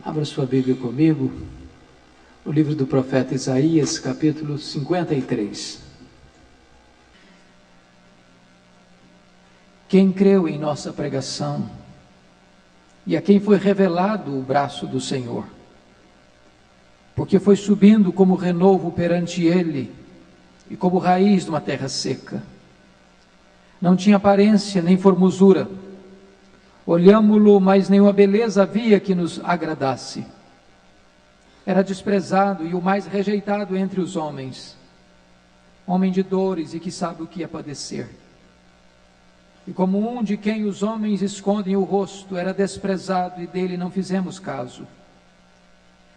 Abra sua Bíblia comigo, o livro do profeta Isaías, capítulo 53. Quem creu em nossa pregação e a quem foi revelado o braço do Senhor, porque foi subindo como renovo perante ele e como raiz de uma terra seca. Não tinha aparência nem formosura. Olhámo-lo, mas nenhuma beleza havia que nos agradasse. Era desprezado e o mais rejeitado entre os homens, homem de dores e que sabe o que é padecer. E como um de quem os homens escondem o rosto, era desprezado e dele não fizemos caso.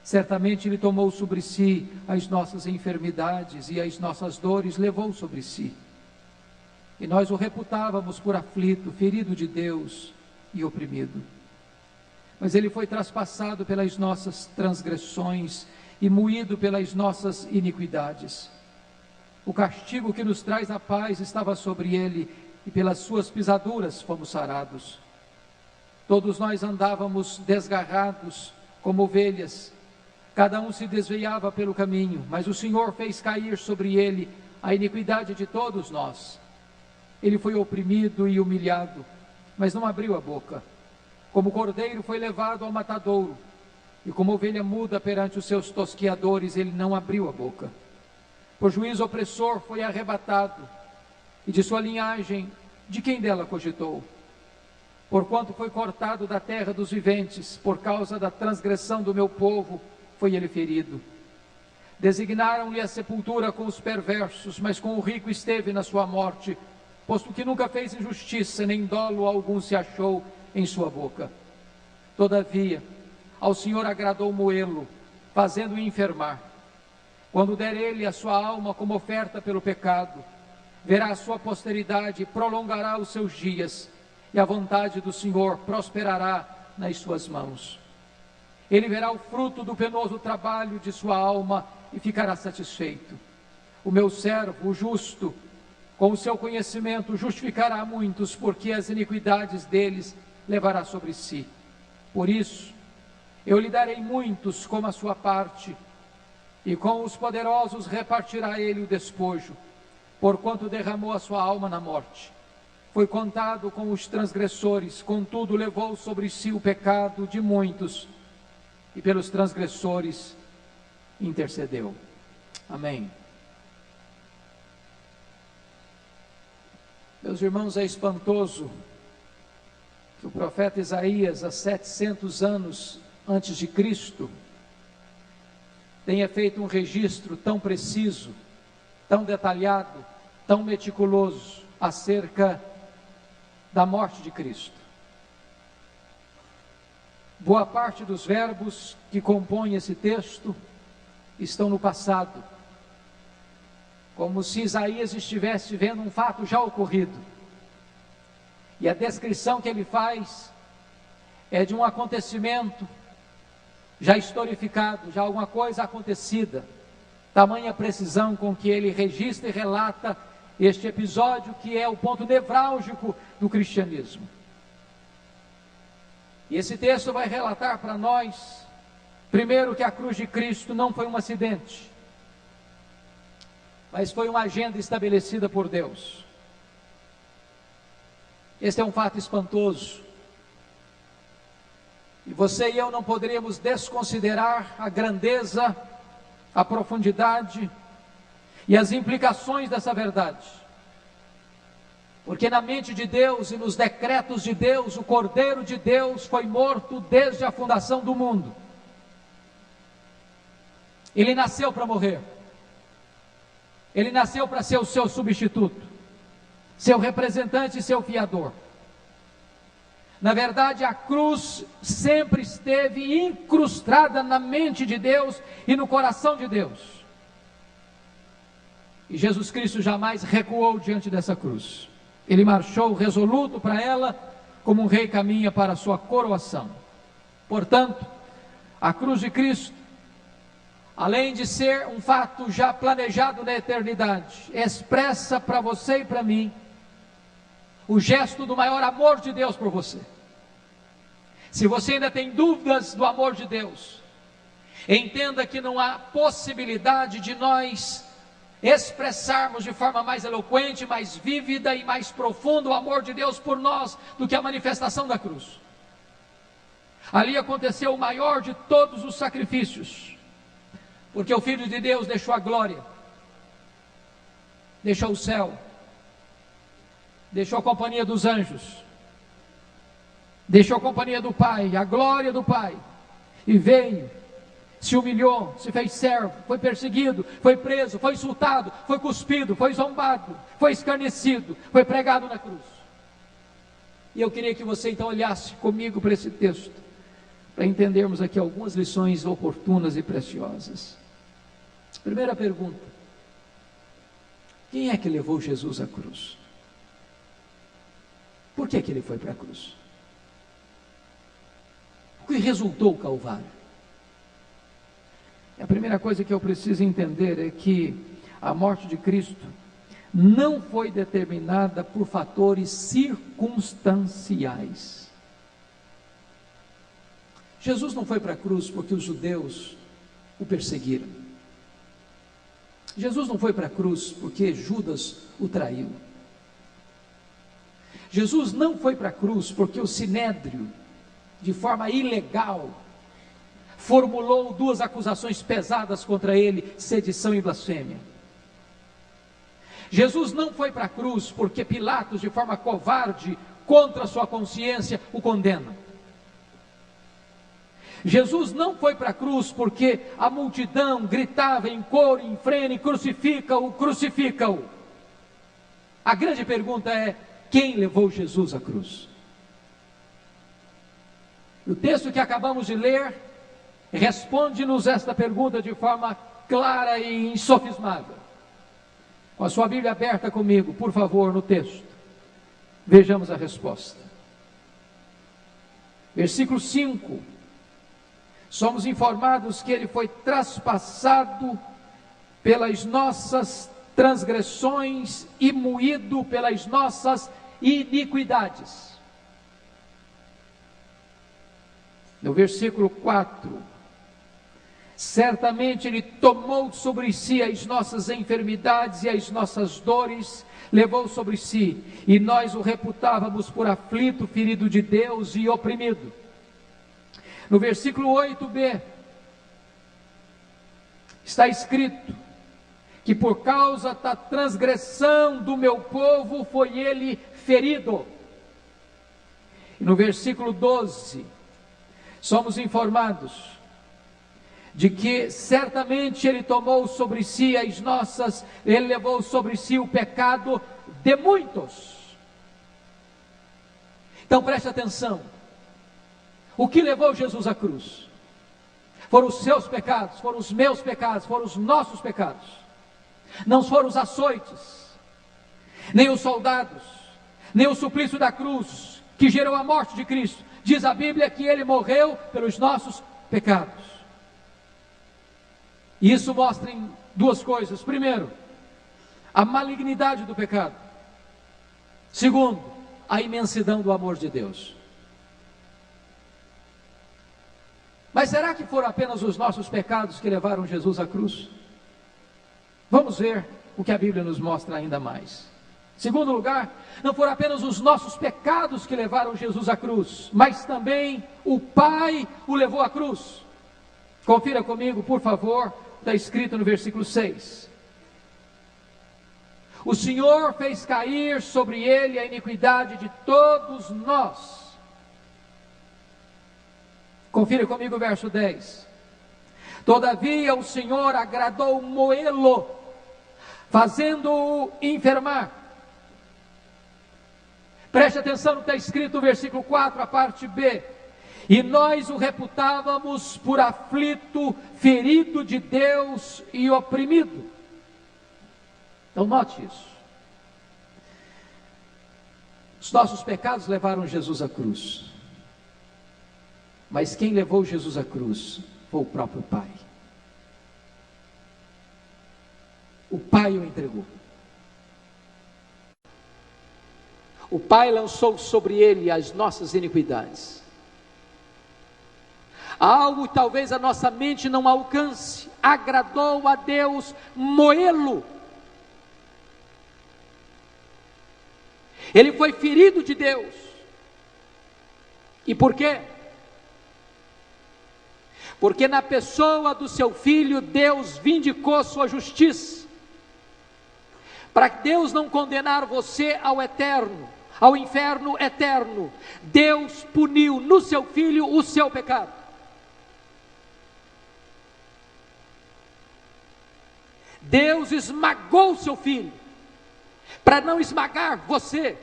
Certamente ele tomou sobre si as nossas enfermidades e as nossas dores levou sobre si. E nós o reputávamos por aflito, ferido de Deus e oprimido. Mas ele foi traspassado pelas nossas transgressões e moído pelas nossas iniquidades. O castigo que nos traz a paz estava sobre ele, e pelas suas pisaduras fomos sarados. Todos nós andávamos desgarrados como ovelhas, cada um se desviava pelo caminho, mas o Senhor fez cair sobre ele a iniquidade de todos nós. Ele foi oprimido e humilhado, mas não abriu a boca. Como cordeiro foi levado ao matadouro, e como ovelha muda perante os seus tosquiadores, ele não abriu a boca. Por juízo opressor foi arrebatado, e de sua linhagem, de quem dela cogitou? Porquanto foi cortado da terra dos viventes, por causa da transgressão do meu povo, foi ele ferido. Designaram-lhe a sepultura com os perversos, mas com o rico esteve na sua morte, posto que nunca fez injustiça, nem dolo algum se achou em sua boca. Todavia, ao Senhor agradou moê-lo, fazendo-o enfermar. Quando der ele a sua alma como oferta pelo pecado, verá a sua posteridade e prolongará os seus dias, e a vontade do Senhor prosperará nas suas mãos. Ele verá o fruto do penoso trabalho de sua alma e ficará satisfeito. O meu servo, o justo, com o seu conhecimento justificará muitos, porque as iniquidades deles levará sobre si. Por isso, eu lhe darei muitos como a sua parte, e com os poderosos repartirá ele o despojo, porquanto derramou a sua alma na morte. Foi contado com os transgressores, contudo levou sobre si o pecado de muitos, e pelos transgressores intercedeu. Amém. Meus irmãos, é espantoso que o profeta Isaías, há 700 anos antes de Cristo, tenha feito um registro tão preciso, tão detalhado, tão meticuloso acerca da morte de Cristo. Boa parte dos verbos que compõem esse texto estão no passado, como se Isaías estivesse vendo um fato já ocorrido. E a descrição que ele faz é de um acontecimento já historificado, já alguma coisa acontecida. Tamanha precisão com que ele registra e relata este episódio, que é o ponto nevrálgico do cristianismo. E esse texto vai relatar para nós, primeiro, que a cruz de Cristo não foi um acidente, mas foi uma agenda estabelecida por Deus. Este é um fato espantoso, e você e eu não poderíamos desconsiderar a grandeza, a profundidade e as implicações dessa verdade, porque na mente de Deus e nos decretos de Deus, o Cordeiro de Deus foi morto desde a fundação do mundo. Ele nasceu para morrer. Ele nasceu para ser o seu substituto, seu representante e seu fiador. Na verdade, a cruz sempre esteve incrustada na mente de Deus e no coração de Deus. E Jesus Cristo jamais recuou diante dessa cruz. Ele marchou resoluto para ela, como um rei caminha para a sua coroação. Portanto, a cruz de Cristo, além de ser um fato já planejado na eternidade, expressa para você e para mim o gesto do maior amor de Deus por você. Se você ainda tem dúvidas do amor de Deus, entenda que não há possibilidade de nós expressarmos de forma mais eloquente, mais vívida e mais profunda o amor de Deus por nós do que a manifestação da cruz. Ali aconteceu o maior de todos os sacrifícios, porque o Filho de Deus deixou a glória, deixou o céu, deixou a companhia dos anjos, deixou a companhia do Pai, a glória do Pai, e veio, se humilhou, se fez servo, foi perseguido, foi preso, foi insultado, foi cuspido, foi zombado, foi escarnecido, foi pregado na cruz. E eu queria que você então olhasse comigo para esse texto, para entendermos aqui algumas lições oportunas e preciosas. Primeira pergunta: quem é que levou Jesus à cruz? Por que ele foi para a cruz? O que resultou o Calvário? A primeira coisa que eu preciso entender é que a morte de Cristo não foi determinada por fatores circunstanciais. Jesus não foi para a cruz porque os judeus o perseguiram. Jesus não foi para a cruz porque Judas o traiu. Jesus não foi para a cruz porque o Sinédrio, de forma ilegal, formulou duas acusações pesadas contra ele: sedição e blasfêmia. Jesus não foi para a cruz porque Pilatos, de forma covarde, contra sua consciência, o condena. Jesus não foi para a cruz porque a multidão gritava em coro, em frene: crucifica-o, crucifica-o. A grande pergunta é: quem levou Jesus à cruz? O texto que acabamos de ler responde-nos esta pergunta de forma clara e insofismável. Com a sua Bíblia aberta comigo, por favor, no texto, vejamos a resposta. Versículo 5: somos informados que ele foi traspassado pelas nossas transgressões e moído pelas nossas iniquidades. No versículo 4: certamente ele tomou sobre si as nossas enfermidades e as nossas dores, levou sobre si, e nós o reputávamos por aflito, ferido de Deus e oprimido. No versículo 8b, está escrito que por causa da transgressão do meu povo foi ele ferido. E no versículo 12, somos informados de que certamente ele tomou sobre si ele levou sobre si o pecado de muitos. Então preste atenção: o que levou Jesus à cruz? Foram os seus pecados, foram os meus pecados, foram os nossos pecados. Não foram os açoites, nem os soldados, nem o suplício da cruz que gerou a morte de Cristo. Diz a Bíblia que ele morreu pelos nossos pecados. E isso mostra em duas coisas: primeiro, a malignidade do pecado; segundo, a imensidão do amor de Deus. Mas será que foram apenas os nossos pecados que levaram Jesus à cruz? Vamos ver o que a Bíblia nos mostra ainda mais. Em segundo lugar, não foram apenas os nossos pecados que levaram Jesus à cruz, mas também o Pai o levou à cruz. Confira comigo, por favor, está escrito no versículo 6. O Senhor fez cair sobre ele a iniquidade de todos nós. Confira comigo o verso 10. Todavia o Senhor agradou moê-lo, fazendo-o enfermar. Preste atenção no que está escrito no versículo 4, a parte B. E nós o reputávamos por aflito, ferido de Deus e oprimido. Então note isso. Os nossos pecados levaram Jesus à cruz. Mas quem levou Jesus à cruz foi o próprio Pai. o Pai o entregou. O Pai lançou sobre ele as nossas iniquidades. Algo que talvez a nossa mente não alcance, agradou a Deus moê-lo. Ele foi ferido de Deus. E por quê? Porque na pessoa do seu Filho, Deus vindicou sua justiça, para Deus não condenar você ao eterno, ao inferno eterno. Deus puniu no seu Filho o seu pecado. Deus esmagou o seu Filho, para não esmagar você.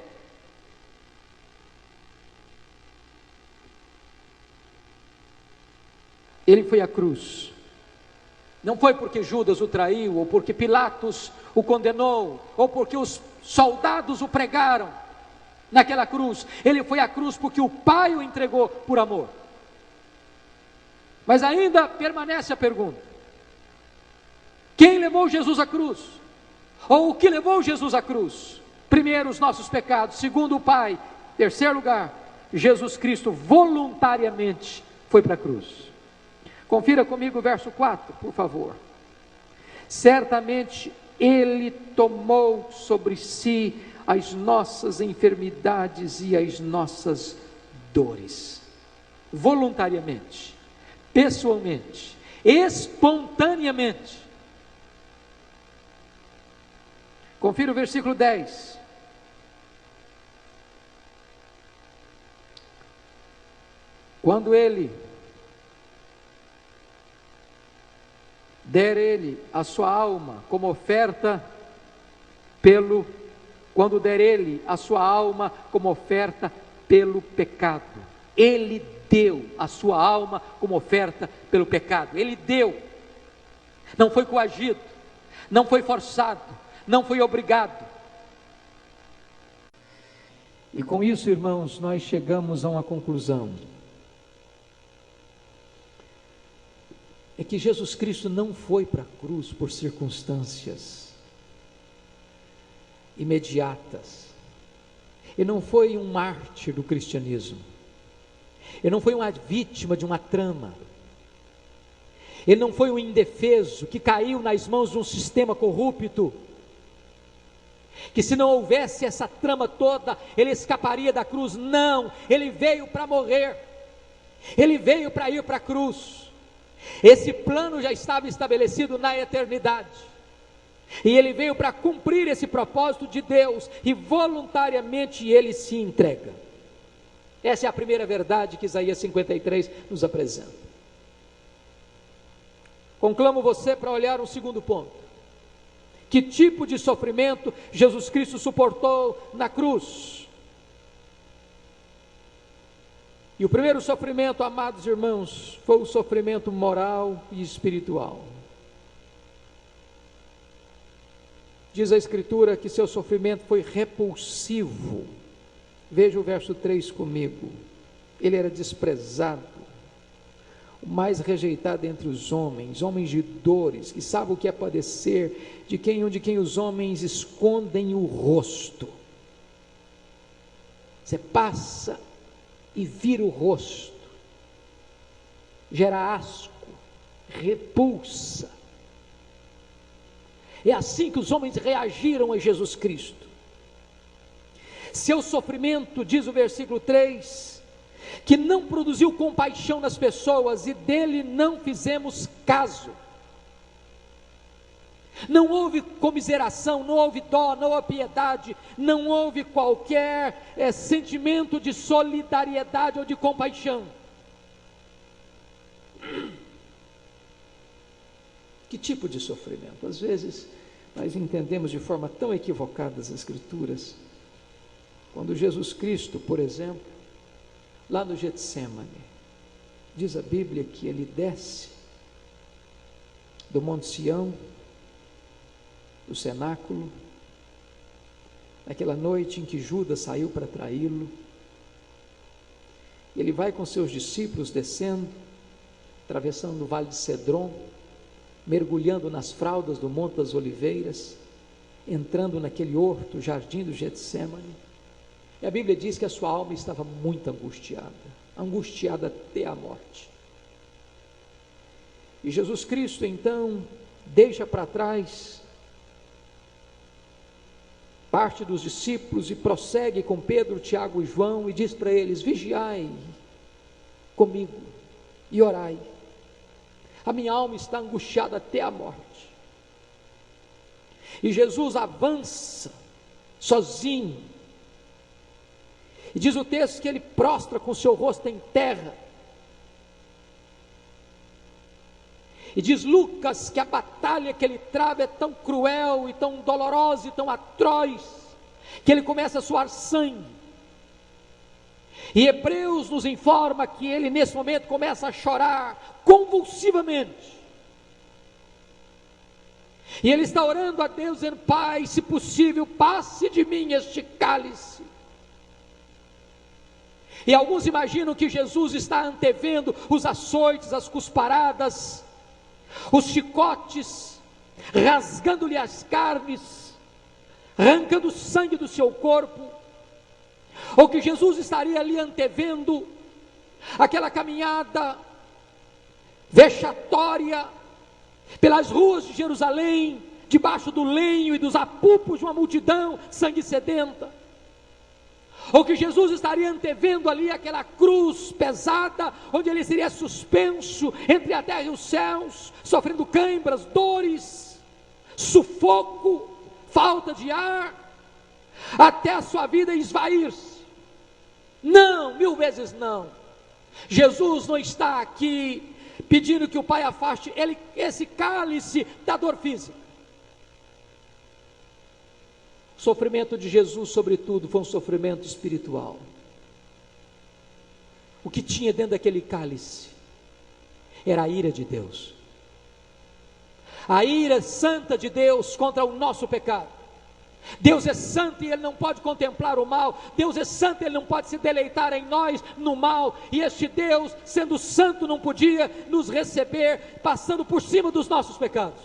Ele foi à cruz. Não foi porque Judas o traiu, ou porque Pilatos o condenou, ou porque os soldados o pregaram naquela cruz. Ele foi à cruz porque o Pai o entregou por amor. Mas ainda permanece a pergunta: quem levou Jesus à cruz? Ou o que levou Jesus à cruz? Primeiro, os nossos pecados. Segundo, o Pai. Terceiro lugar, Jesus Cristo voluntariamente foi para a cruz. Confira comigo o verso 4, por favor. Certamente Ele tomou sobre si as nossas enfermidades e as nossas dores. Voluntariamente, pessoalmente, espontaneamente. Confira o versículo 10. Quando Ele der Ele a sua alma como oferta quando der Ele a sua alma como oferta pelo pecado. Ele deu a sua alma como oferta pelo pecado. Ele deu. Não foi coagido, não foi forçado, não foi obrigado. E com isso, irmãos, nós chegamos a uma conclusão. É que Jesus Cristo não foi para a cruz por circunstâncias imediatas. Ele não foi um mártir do cristianismo. Ele não foi uma vítima de uma trama. Ele não foi um indefeso que caiu nas mãos de um sistema corrupto, que se não houvesse essa trama toda, ele escaparia da cruz. Não, ele veio para morrer. Ele veio para ir para a cruz. Esse plano já estava estabelecido na eternidade, e ele veio para cumprir esse propósito de Deus, e voluntariamente ele se entrega. Essa é a primeira verdade que Isaías 53 nos apresenta. Conclamo você para olhar um segundo ponto: que tipo de sofrimento Jesus Cristo suportou na cruz? E o primeiro sofrimento, amados irmãos, foi o sofrimento moral e espiritual. Diz a Escritura que seu sofrimento foi repulsivo. Veja o verso 3 comigo. Ele era desprezado, o mais rejeitado entre os homens de dores, que sabe o que é padecer, de quem os homens escondem o rosto. Você passa e vira o rosto, gera asco, repulsa. É assim que os homens reagiram a Jesus Cristo. Seu sofrimento, diz o versículo 3, que não produziu compaixão nas pessoas, e dele não fizemos caso. Não houve comiseração, não houve dó, não houve piedade, não houve qualquer sentimento de solidariedade ou de compaixão. Que tipo de sofrimento? Às vezes nós entendemos de forma tão equivocada as Escrituras. Quando Jesus Cristo, por exemplo, lá no Getsêmani, diz a Bíblia que ele desce do Monte Sião, do cenáculo, naquela noite em que Judas saiu para traí-lo. Ele vai com seus discípulos descendo, atravessando o vale de Cedron, mergulhando nas fraldas do Monte das Oliveiras, entrando naquele horto, jardim do Getsêmani. E a Bíblia diz que a sua alma estava muito angustiada até a morte. E Jesus Cristo então deixa para trás parte dos discípulos e prossegue com Pedro, Tiago e João e diz para eles: vigiai comigo e orai, a minha alma está angustiada até a morte. E Jesus avança sozinho, e diz o texto que ele prostra com o seu rosto em terra, e diz Lucas que a batalha que ele trava é tão cruel e tão dolorosa e tão atroz, que ele começa a suar sangue. E Hebreus nos informa que ele nesse momento começa a chorar convulsivamente. E ele está orando a Deus, dizendo: Pai, se possível, passe de mim este cálice. E alguns imaginam que Jesus está antevendo os açoites, as cusparadas, os chicotes, rasgando-lhe as carnes, arrancando o sangue do seu corpo, ou que Jesus estaria ali antevendo aquela caminhada vexatória pelas ruas de Jerusalém, debaixo do lenho e dos apupos de uma multidão sangue sedenta, ou que Jesus estaria antevendo ali aquela cruz pesada, onde ele seria suspenso entre a terra e os céus, sofrendo cãibras, dores, sufoco, falta de ar, até a sua vida esvair-se. Não, 1000 vezes não. Jesus não está aqui pedindo que o Pai afaste esse cálice da dor física. O sofrimento de Jesus, sobretudo, foi um sofrimento espiritual. O que tinha dentro daquele cálice era a ira de Deus, a ira santa de Deus contra o nosso pecado. Deus é santo e Ele não pode contemplar o mal. Deus é santo e Ele não pode se deleitar em nós no mal. E este Deus, sendo santo, não podia nos receber passando por cima dos nossos pecados.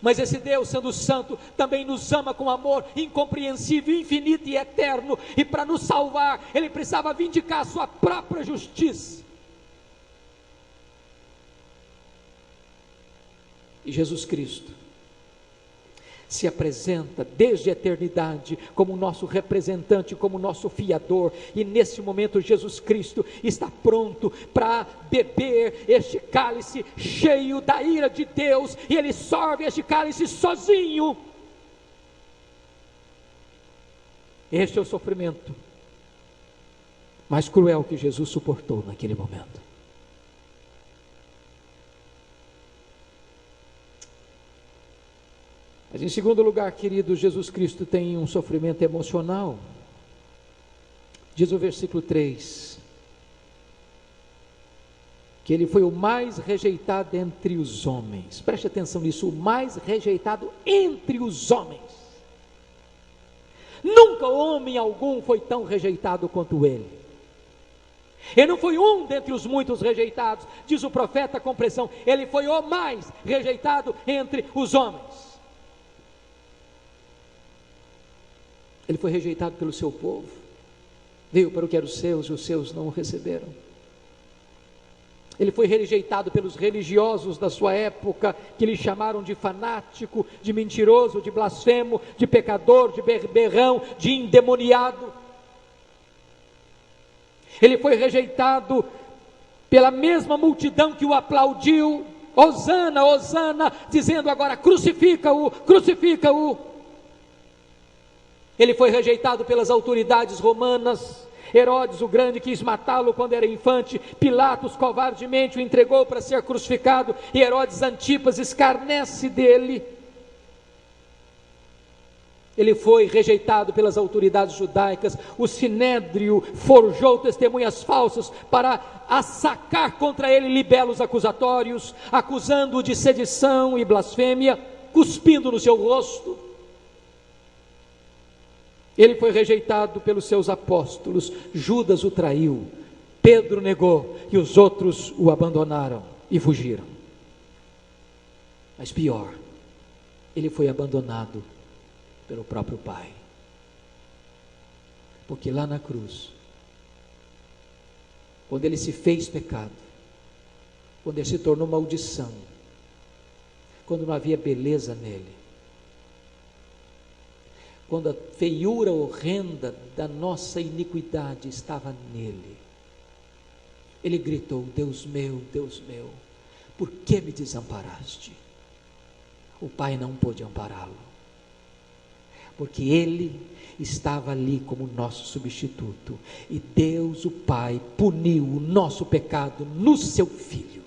Mas esse Deus, sendo santo, também nos ama com amor incompreensível, infinito e eterno. E para nos salvar, Ele precisava vindicar a sua própria justiça. E Jesus Cristo se apresenta desde a eternidade como nosso representante, como nosso fiador, e nesse momento Jesus Cristo está pronto para beber este cálice cheio da ira de Deus, e Ele sorve este cálice sozinho. Este é o sofrimento mais cruel que Jesus suportou naquele momento. Mas em segundo lugar, queridos, Jesus Cristo tem um sofrimento emocional. Diz o versículo 3, que Ele foi o mais rejeitado entre os homens. Preste atenção nisso, o mais rejeitado entre os homens. Nunca homem algum foi tão rejeitado quanto Ele. Ele não foi um dentre os muitos rejeitados, diz o profeta com pressão, Ele foi o mais rejeitado entre os homens. Ele foi rejeitado pelo seu povo, veio para o que era os seus e os seus não o receberam. Ele foi rejeitado pelos religiosos da sua época, que lhe chamaram de fanático, de mentiroso, de blasfemo, de pecador, de berrão, de endemoniado. Ele foi rejeitado pela mesma multidão que o aplaudiu, Hosana, Hosana, dizendo agora: crucifica-o, crucifica-o. Ele foi rejeitado pelas autoridades romanas. Herodes o Grande quis matá-lo quando era infante. Pilatos covardemente o entregou para ser crucificado, e Herodes Antipas escarnece dele. Ele foi rejeitado pelas autoridades judaicas. O Sinédrio forjou testemunhas falsas para assacar contra ele libelos acusatórios, acusando-o de sedição e blasfêmia, cuspindo no seu rosto. Ele foi rejeitado pelos seus apóstolos. Judas o traiu, Pedro negou, e os outros o abandonaram e fugiram. Mas pior, ele foi abandonado pelo próprio Pai. Porque lá na cruz, quando ele se fez pecado, quando ele se tornou maldição, quando não havia beleza nele, quando a feiura horrenda da nossa iniquidade estava nele, ele gritou: Deus meu, por que me desamparaste? O Pai não pôde ampará-lo, porque ele estava ali como nosso substituto, e Deus o Pai puniu o nosso pecado no seu Filho,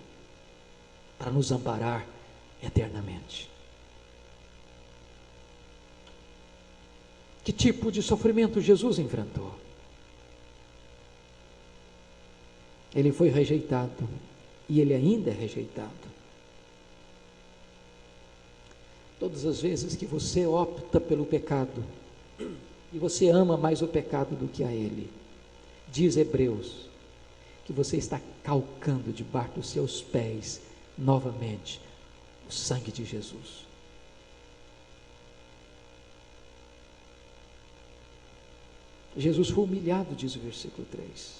para nos amparar eternamente. Que tipo de sofrimento Jesus enfrentou? Ele foi rejeitado, e ele ainda é rejeitado. Todas as vezes que você opta pelo pecado, e você ama mais o pecado do que a ele, diz Hebreus, que você está calcando debaixo dos seus pés, novamente, o sangue de Jesus. Jesus foi humilhado, diz o versículo 3.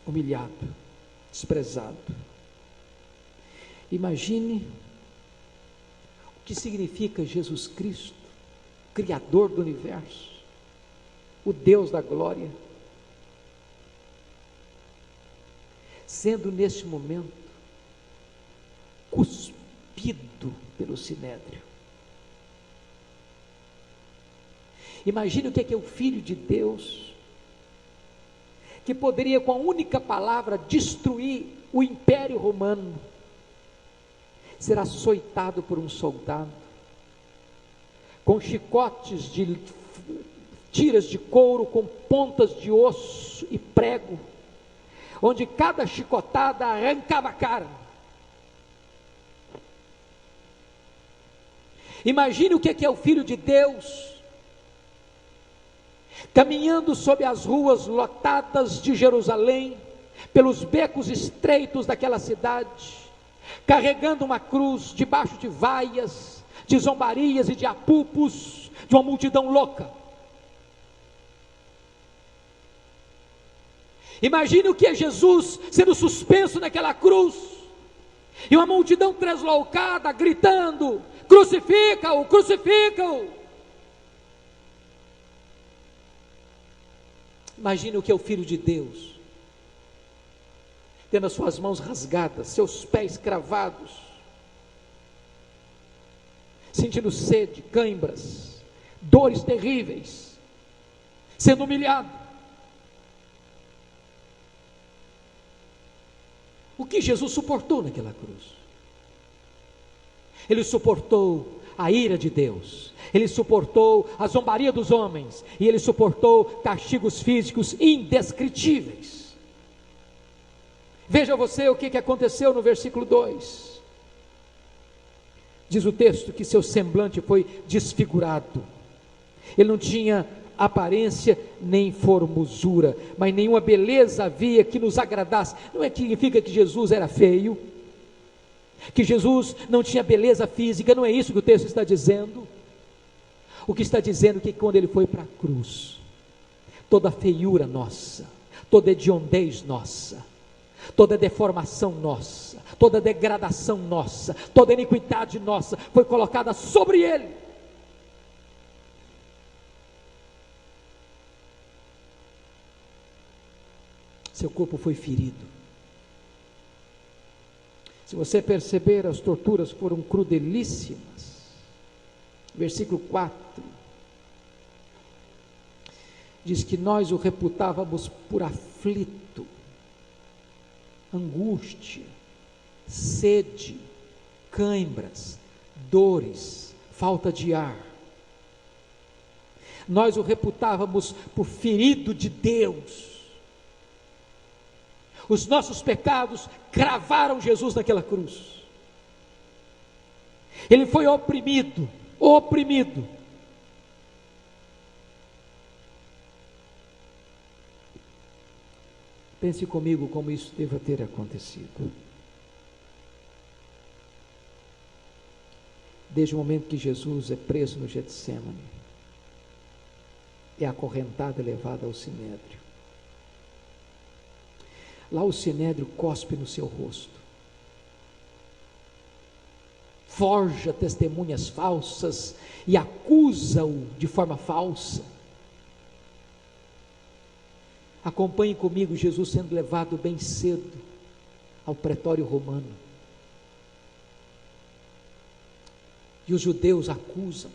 Humilhado, desprezado. Imagine o que significa Jesus Cristo, Criador do universo, o Deus da glória, sendo neste momento cuspido pelo Sinédrio. Imagine o que é o Filho de Deus, que poderia com a única palavra destruir o Império Romano, ser açoitado por um soldado, com chicotes de tiras de couro, com pontas de osso e prego, onde cada chicotada arrancava carne. Imagine o que é o Filho de Deus, caminhando sobre as ruas lotadas de Jerusalém, pelos becos estreitos daquela cidade, carregando uma cruz debaixo de vaias, de zombarias e de apupos, de uma multidão louca. Imagine o que é Jesus sendo suspenso naquela cruz, e uma multidão tresloucada, gritando: crucifica-o, crucifica-o. Imagine o que é o Filho de Deus, tendo as suas mãos rasgadas, seus pés cravados, sentindo sede, cãibras, dores terríveis, sendo humilhado. O que Jesus suportou naquela cruz? Ele suportou a ira de Deus, ele suportou a zombaria dos homens, e ele suportou castigos físicos indescritíveis. Veja você o que aconteceu no versículo 2. Diz o texto que seu semblante foi desfigurado. Ele não tinha aparência nem formosura, mas nenhuma beleza havia que nos agradasse. Não é que significa que Jesus era feio, que Jesus não tinha beleza física, não é isso que o texto está dizendo. O que está dizendo é que quando ele foi para a cruz, toda a feiura nossa, toda a hediondez nossa, toda a deformação nossa, toda a degradação nossa, toda a iniquidade nossa foi colocada sobre ele. Seu corpo foi ferido. Se você perceber, as torturas foram crudelíssimas. Versículo 4 diz que nós o reputávamos por aflito, angústia, sede, cãibras, dores, falta de ar. Nós o reputávamos por ferido de Deus. Os nossos pecados cravaram Jesus naquela cruz. Ele foi oprimido. Pense comigo como isso deva ter acontecido. desde o momento que Jesus é preso no Getsemane, é acorrentado e levado ao Sinédrio. Lá o Sinédrio cospe no seu rosto, forja testemunhas falsas e acusa-o de forma falsa. Acompanhe comigo Jesus sendo levado bem cedo ao pretório romano. E os judeus acusam.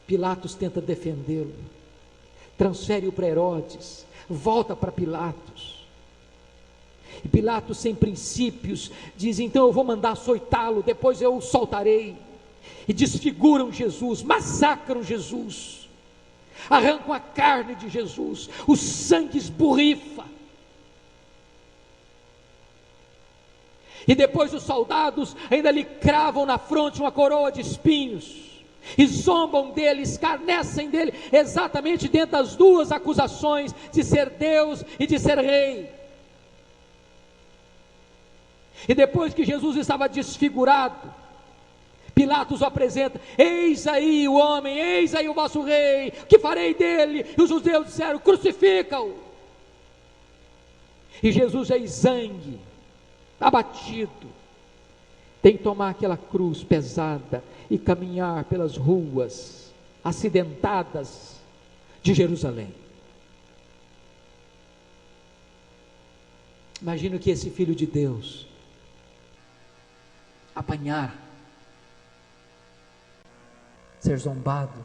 Pilatos tenta defendê-lo, transfere-o para Herodes, volta para Pilatos. E Pilatos, sem princípios, diz: então eu vou mandar açoitá-lo, depois eu o soltarei. E desfiguram Jesus, massacram Jesus, arrancam a carne de Jesus, o sangue esborrifa. E depois os soldados ainda lhe cravam na fronte uma coroa de espinhos, e zombam dele, escarnecem dele, exatamente dentro das duas acusações de ser Deus e de ser rei. E depois que Jesus estava desfigurado, Pilatos o apresenta: eis aí o homem, eis aí o vosso rei, o que farei dele? E os judeus disseram: crucifica-o. E Jesus já exangue, abatido, tem que tomar aquela cruz pesada e caminhar pelas ruas acidentadas de Jerusalém. Imagino que esse filho de Deus apanhar, ser zombado,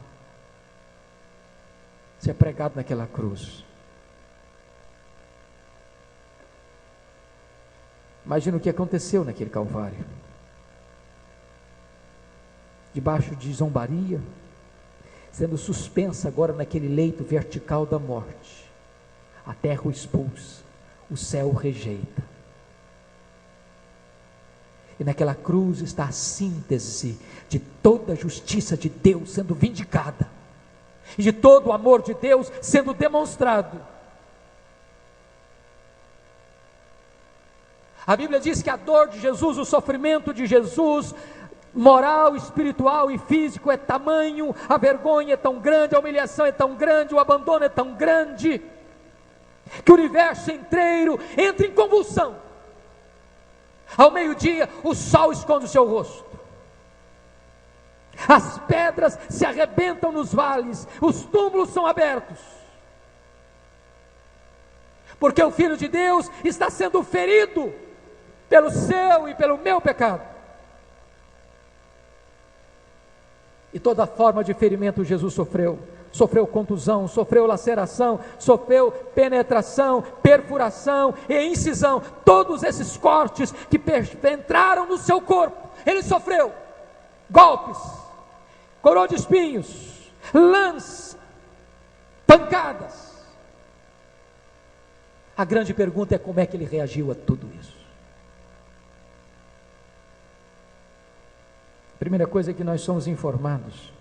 ser pregado naquela cruz. Imagina o que aconteceu naquele Calvário. Debaixo de zombaria, sendo suspensa agora naquele leito vertical da morte. A terra o expulsa, o céu o rejeita. E naquela cruz está a síntese de toda a justiça de Deus sendo vindicada, e de todo o amor de Deus sendo demonstrado. A Bíblia diz que a dor de Jesus, o sofrimento de Jesus, moral, espiritual e físico, é tamanho, a vergonha é tão grande, a humilhação é tão grande, o abandono é tão grande, que o universo inteiro entra em convulsão. Ao meio-dia, o sol esconde o seu rosto, as pedras se arrebentam nos vales, os túmulos são abertos, porque o Filho de Deus está sendo ferido pelo seu e pelo meu pecado. E toda forma de ferimento Jesus sofreu. Sofreu contusão, sofreu laceração, sofreu penetração, perfuração e incisão. Todos esses cortes que entraram no seu corpo, ele sofreu. Golpes, coroa de espinhos, lança, pancadas. A grande pergunta é: como é que ele reagiu a tudo isso? A primeira coisa que nós somos informados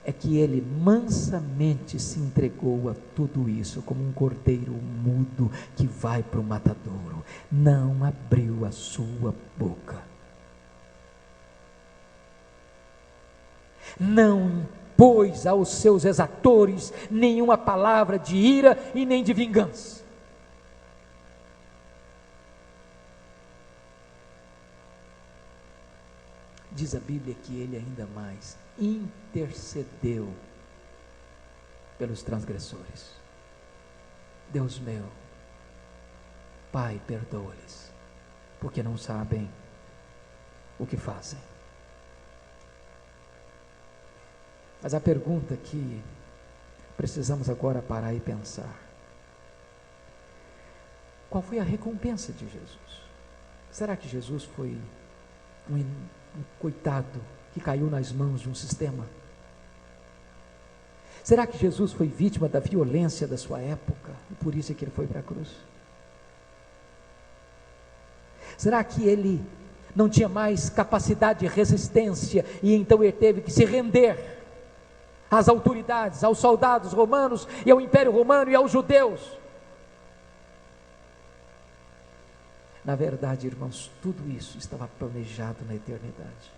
é que ele mansamente se entregou a tudo isso, como um cordeiro mudo que vai para o matadouro. Não abriu a sua boca, não impôs aos seus exatores nenhuma palavra de ira e nem de vingança. Diz a Bíblia que ele ainda mais intercedeu pelos transgressores. Deus meu, Pai, perdoa-lhes, porque não sabem o que fazem. Mas a pergunta que precisamos agora parar e pensar: qual foi a recompensa de Jesus? Será que Jesus foi um coitado que caiu nas mãos de um sistema? Será que Jesus foi vítima da violência da sua época e por isso é que ele foi para a cruz? Será que ele não tinha mais capacidade de resistência e então ele teve que se render às autoridades, aos soldados romanos e ao Império Romano e aos judeus? Na verdade, irmãos, tudo isso estava planejado na eternidade.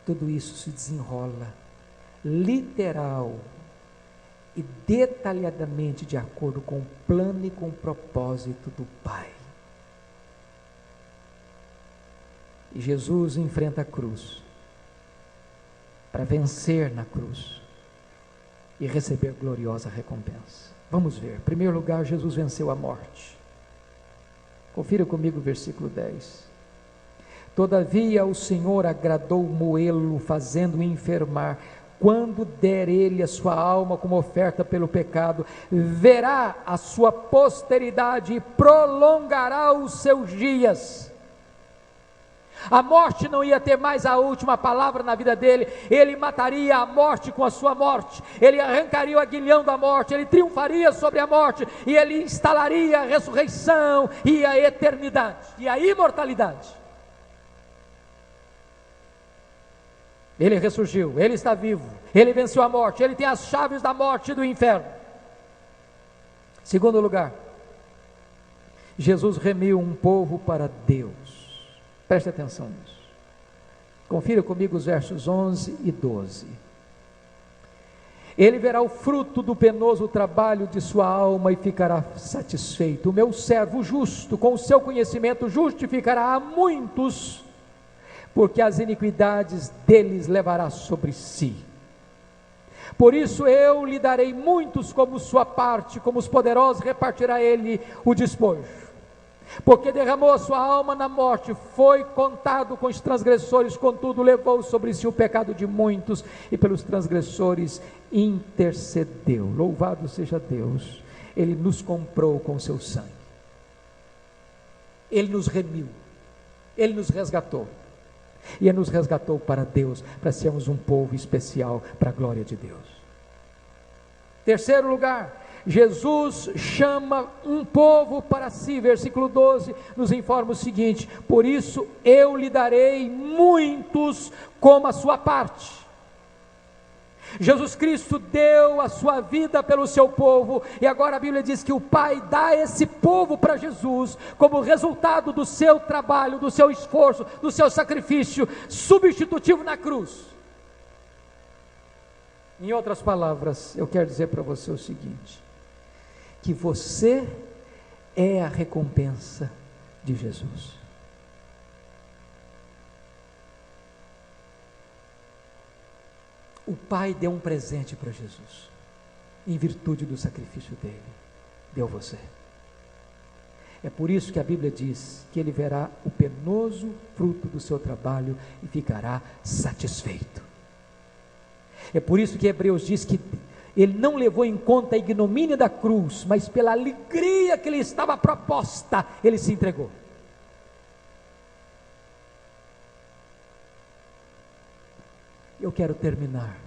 Tudo isso se desenrola literal e detalhadamente de acordo com o plano e com o propósito do Pai. E Jesus enfrenta a cruz para vencer na cruz e receber gloriosa recompensa. Vamos ver. Em primeiro lugar, Jesus venceu a morte. Confira comigo o versículo 10. Todavia o Senhor agradou moê-lo, fazendo-o enfermar. Quando der ele a sua alma como oferta pelo pecado, verá a sua posteridade e prolongará os seus dias. A morte não ia ter mais a última palavra na vida dele. Ele mataria a morte com a sua morte, ele arrancaria o aguilhão da morte, ele triunfaria sobre a morte, e ele instalaria a ressurreição e a eternidade, e a imortalidade. Ele ressurgiu, ele está vivo, ele venceu a morte, ele tem as chaves da morte e do inferno. Segundo lugar, Jesus remiu um povo para Deus. Preste atenção nisso. Confira comigo os versos 11 e 12. Ele verá o fruto do penoso trabalho de sua alma e ficará satisfeito. O meu servo justo, com o seu conhecimento, justificará a muitos, porque as iniquidades deles levará sobre si. Por isso eu lhe darei muitos como sua parte, como os poderosos repartirá ele o despojo. Porque derramou a sua alma na morte, foi contado com os transgressores, contudo levou sobre si o pecado de muitos, e pelos transgressores intercedeu. Louvado seja Deus, Ele nos comprou com o seu sangue, Ele nos remiu, Ele nos resgatou, e Ele nos resgatou para Deus, para sermos um povo especial para a glória de Deus. Terceiro lugar, Jesus chama um povo para si. Versículo 12 nos informa o seguinte: por isso eu lhe darei muitos como a sua parte. Jesus Cristo deu a sua vida pelo seu povo, e agora a Bíblia diz que o Pai dá esse povo para Jesus, como resultado do seu trabalho, do seu esforço, do seu sacrifício substitutivo na cruz. Em outras palavras, eu quero dizer para você o seguinte: que você é a recompensa de Jesus. O Pai deu um presente para Jesus, em virtude do sacrifício dele, deu você. É por isso que a Bíblia diz que ele verá o penoso fruto do seu trabalho e ficará satisfeito. É por isso que Hebreus diz que ele não levou em conta a ignomínia da cruz, mas pela alegria que lhe estava proposta, ele se entregou. Eu quero terminar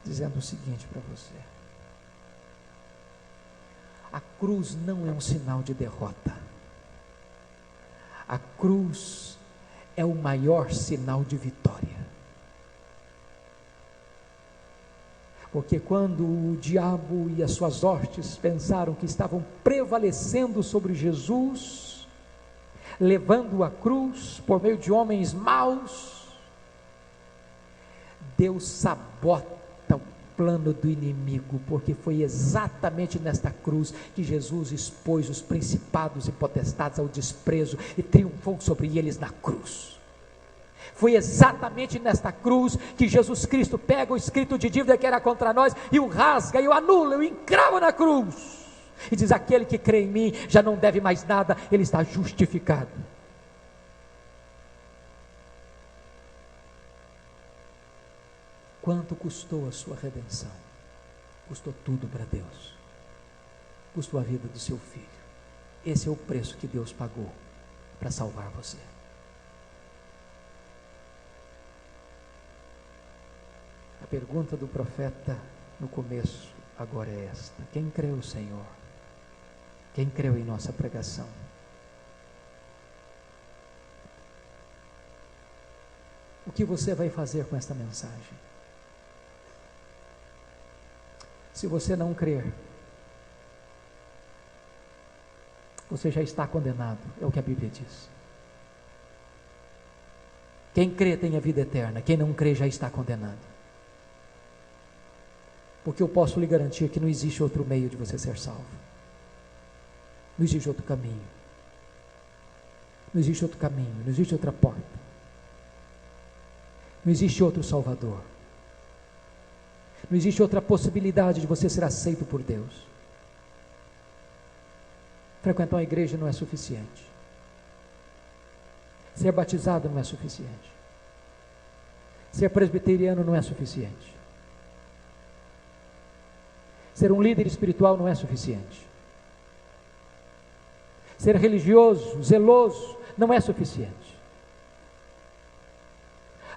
dizendo o seguinte para você: a cruz não é um sinal de derrota, a cruz é o maior sinal de vitória. Porque quando o diabo e as suas hostes pensaram que estavam prevalecendo sobre Jesus, levando a cruz por meio de homens maus, Deus sabota o plano do inimigo, porque foi exatamente nesta cruz que Jesus expôs os principados e potestades ao desprezo e triunfou sobre eles na cruz. Foi exatamente nesta cruz que Jesus Cristo pega o escrito de dívida que era contra nós e o rasga, e o anula, e o encrava na cruz, e diz: aquele que crê em mim já não deve mais nada, ele está justificado. Quanto custou a sua redenção? Custou tudo para Deus, custou a vida do seu filho. Esse é o preço que Deus pagou para salvar você. A pergunta do profeta no começo agora é esta: quem creu, Senhor? Quem creu em nossa pregação? O que você vai fazer com esta mensagem? Se você não crer, você já está condenado, é o que a Bíblia diz. Quem crê tem a vida eterna, quem não crê já está condenado. Porque eu posso lhe garantir que não existe outro meio de você ser salvo. Não existe outro caminho. Não existe outro caminho, não existe outra porta. Não existe outro Salvador. Não existe outra possibilidade de você ser aceito por Deus. Frequentar uma igreja não é suficiente. Ser batizado não é suficiente. Ser presbiteriano não é suficiente. Ser um líder espiritual não é suficiente. Ser religioso, zeloso, não é suficiente.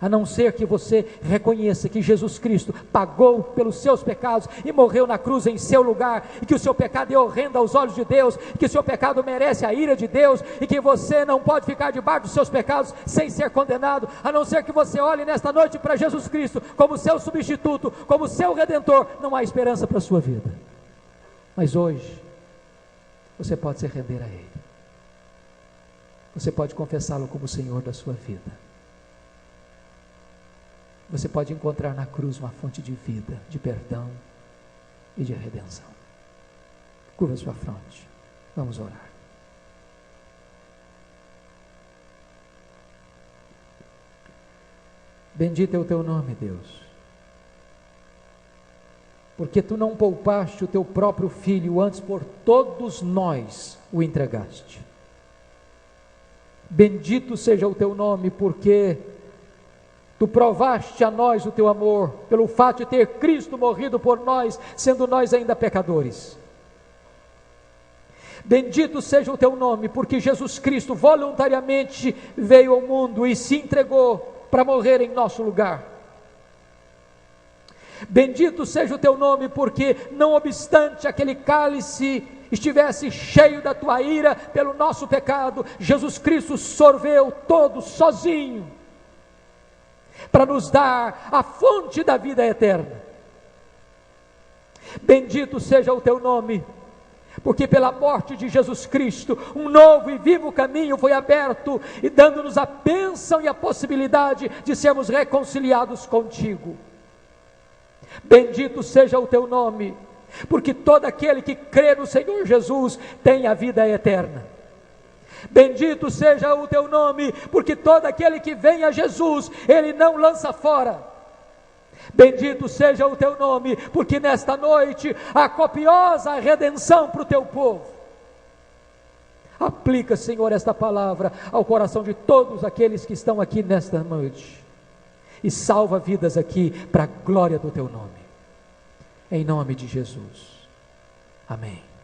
A não ser que você reconheça que Jesus Cristo pagou pelos seus pecados e morreu na cruz em seu lugar, e que o seu pecado é horrendo aos olhos de Deus, e que o seu pecado merece a ira de Deus, e que você não pode ficar debaixo dos seus pecados sem ser condenado, a não ser que você olhe nesta noite para Jesus Cristo como seu substituto, como seu redentor. Não há esperança para a sua vida. Mas hoje você pode se render a Ele. Você pode confessá-lo como o Senhor da sua vida. Você pode encontrar na cruz uma fonte de vida, de perdão e de redenção. Curva sua fronte. Vamos orar. Bendito é o teu nome, Deus. Porque tu não poupaste o teu próprio filho, antes por todos nós o entregaste. Bendito seja o teu nome, porque tu provaste a nós o teu amor, pelo fato de ter Cristo morrido por nós, sendo nós ainda pecadores. Bendito seja o teu nome, porque Jesus Cristo voluntariamente veio ao mundo e se entregou para morrer em nosso lugar. Bendito seja o teu nome, porque não obstante aquele cálice estivesse cheio da tua ira pelo nosso pecado, Jesus Cristo sorveu todo sozinho, para nos dar a fonte da vida eterna. Bendito seja o teu nome, porque pela morte de Jesus Cristo, um novo e vivo caminho foi aberto, e dando-nos a bênção e a possibilidade de sermos reconciliados contigo. Bendito seja o teu nome, porque todo aquele que crê no Senhor Jesus tem a vida eterna. Bendito seja o teu nome, porque todo aquele que vem a Jesus, Ele não lança fora. Bendito seja o teu nome, porque nesta noite há copiosa redenção para o teu povo. Aplica, Senhor, esta palavra ao coração de todos aqueles que estão aqui nesta noite, e salva vidas aqui para a glória do teu nome. Em nome de Jesus. Amém.